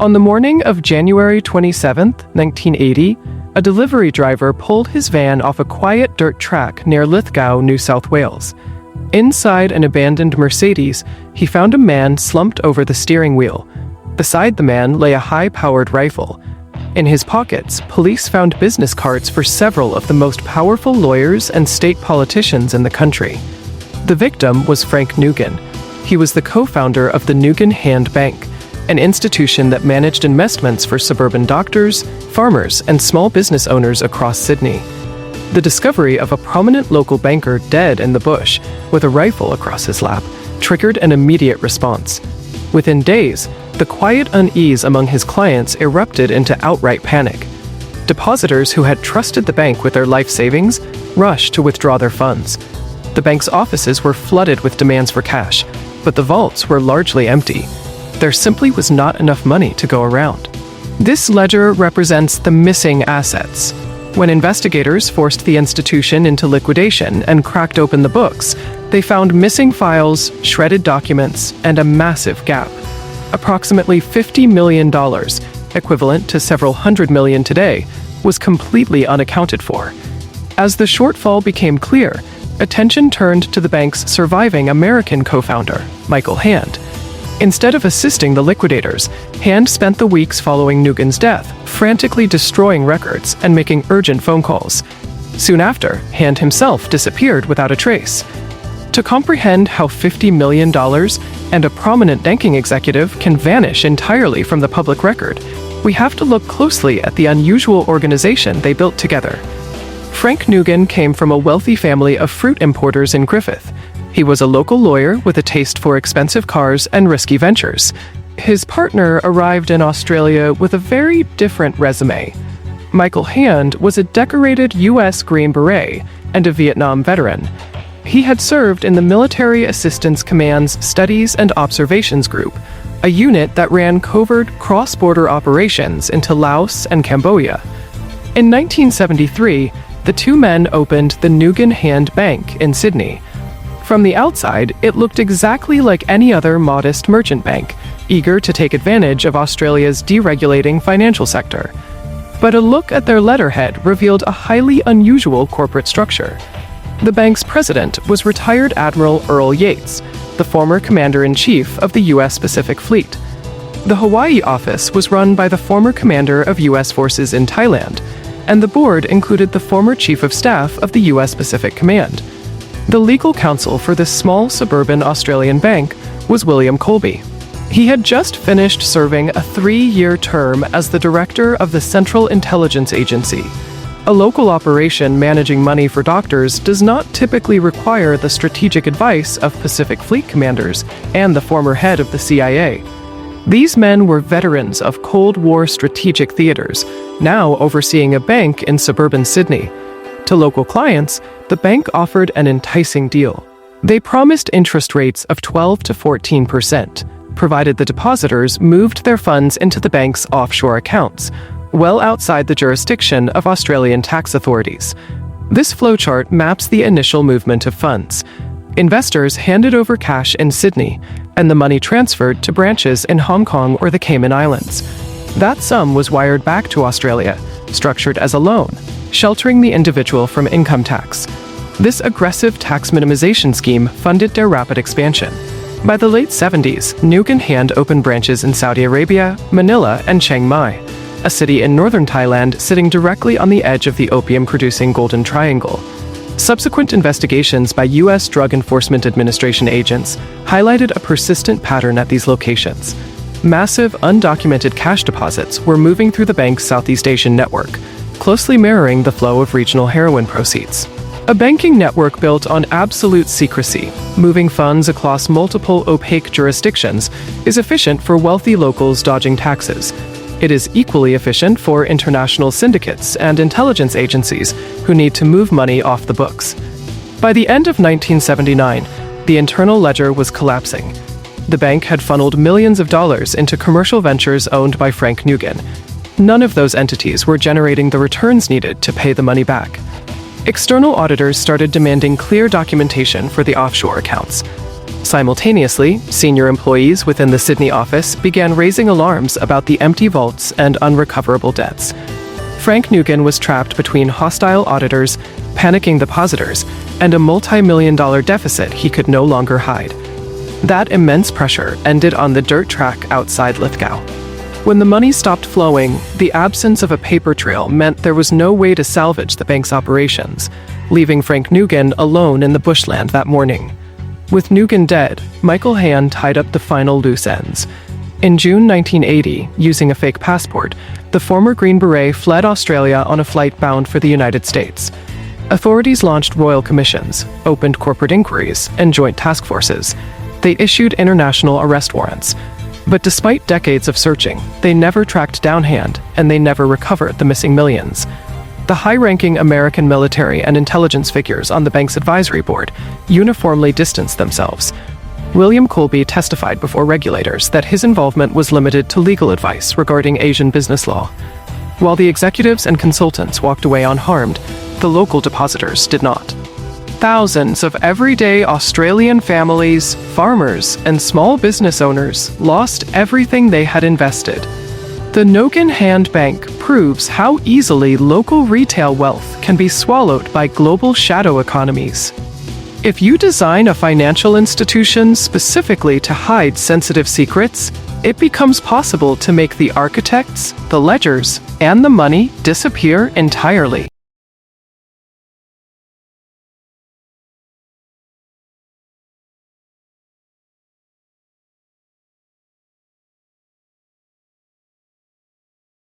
On the morning of January 27, 1980, a delivery driver pulled his van off a quiet dirt track near Lithgow, New South Wales. Inside an abandoned Mercedes, he found a man slumped over the steering wheel. Beside the man lay a high-powered rifle. In his pockets, police found business cards for several of the most powerful lawyers and state politicians in the country. The victim was Frank Nugan. He was the co-founder of the Nugan Hand Bank, an institution that managed investments for suburban doctors, farmers, and small business owners across Sydney. The discovery of a prominent local banker dead in the bush with a rifle across his lap triggered an immediate response. Within days, the quiet unease among his clients erupted into outright panic. Depositors who had trusted the bank with their life savings rushed to withdraw their funds. The bank's offices were flooded with demands for cash, but the vaults were largely empty. There simply was not enough money to go around. This ledger represents the missing assets. When investigators forced the institution into liquidation and cracked open the books, they found missing files, shredded documents, and a massive gap. Approximately $50 million, equivalent to several hundred million today, was completely unaccounted for. As the shortfall became clear, attention turned to the bank's surviving American co-founder, Michael Hand. Instead of assisting the liquidators, Hand spent the weeks following Nugan's death frantically destroying records and making urgent phone calls. Soon after, Hand himself disappeared without a trace. To comprehend how $50 million and a prominent banking executive can vanish entirely from the public record, we have to look closely at the unusual organization they built together. Frank Nugan came from a wealthy family of fruit importers in Griffith. He was a local lawyer with a taste for expensive cars and risky ventures. His partner arrived in Australia with a very different resume. Michael Hand was a decorated U.S. Green Beret and a Vietnam veteran. He had served in the Military Assistance Command's Studies and Observations Group, a unit that ran covert cross-border operations into Laos and Cambodia. In 1973, the two men opened the Nugan Hand Bank in Sydney. From the outside, it looked exactly like any other modest merchant bank, eager to take advantage of Australia's deregulating financial sector. But a look at their letterhead revealed a highly unusual corporate structure. The bank's president was retired Admiral Earl Yates, the former commander-in-chief of the U.S. Pacific Fleet. The Hawaii office was run by the former commander of U.S. forces in Thailand, and the board included the former chief of staff of the U.S. Pacific Command. The legal counsel for this small suburban Australian bank was William Colby. He had just finished serving a 3-year term as the director of the Central Intelligence Agency. A local operation managing money for doctors does not typically require the strategic advice of Pacific Fleet commanders and the former head of the CIA. These men were veterans of Cold War strategic theaters, now overseeing a bank in suburban Sydney. To local clients, the bank offered an enticing deal. They promised interest rates of 12 to 14%, provided the depositors moved their funds into the bank's offshore accounts, well outside the jurisdiction of Australian tax authorities. This flowchart maps the initial movement of funds. Investors handed over cash in Sydney, and the money transferred to branches in Hong Kong or the Cayman Islands. That sum was wired back to Australia, structured as a loan, sheltering the individual from income tax. This aggressive tax minimization scheme funded their rapid expansion. By the late 70s, Nugan Hand opened branches in Saudi Arabia, Manila, and Chiang Mai, a city in northern Thailand sitting directly on the edge of the opium-producing Golden Triangle. Subsequent investigations by U.S. Drug Enforcement Administration agents highlighted a persistent pattern at these locations. Massive, undocumented cash deposits were moving through the bank's Southeast Asian network, closely mirroring the flow of regional heroin proceeds. A banking network built on absolute secrecy, moving funds across multiple opaque jurisdictions, is efficient for wealthy locals dodging taxes. It is equally efficient for international syndicates and intelligence agencies who need to move money off the books. By the end of 1979, the internal ledger was collapsing. The bank had funneled millions of dollars into commercial ventures owned by Frank Nugan. None of those entities were generating the returns needed to pay the money back. External auditors started demanding clear documentation for the offshore accounts. Simultaneously, senior employees within the Sydney office began raising alarms about the empty vaults and unrecoverable debts. Frank Nugan was trapped between hostile auditors, panicking depositors, and a multi-million-dollar deficit he could no longer hide. That immense pressure ended on the dirt track outside Lithgow. When the money stopped flowing, the absence of a paper trail meant there was no way to salvage the bank's operations, leaving Frank Nugan alone in the bushland that morning. With Nugan dead, Michael Hand tied up the final loose ends. In June 1980, using a fake passport, the former Green Beret fled Australia on a flight bound for the United States. Authorities launched royal commissions, opened corporate inquiries, and joint task forces. They issued international arrest warrants. But despite decades of searching, they never tracked down Hand, and they never recovered the missing millions. The high-ranking American military and intelligence figures on the bank's advisory board uniformly distanced themselves. William Colby testified before regulators that his involvement was limited to legal advice regarding Asian business law. While the executives and consultants walked away unharmed, the local depositors did not. Thousands of everyday Australian families, farmers, and small business owners lost everything they had invested. The Nugan Hand Bank proves how easily local retail wealth can be swallowed by global shadow economies. If you design a financial institution specifically to hide sensitive secrets, it becomes possible to make the architects, the ledgers, and the money disappear entirely.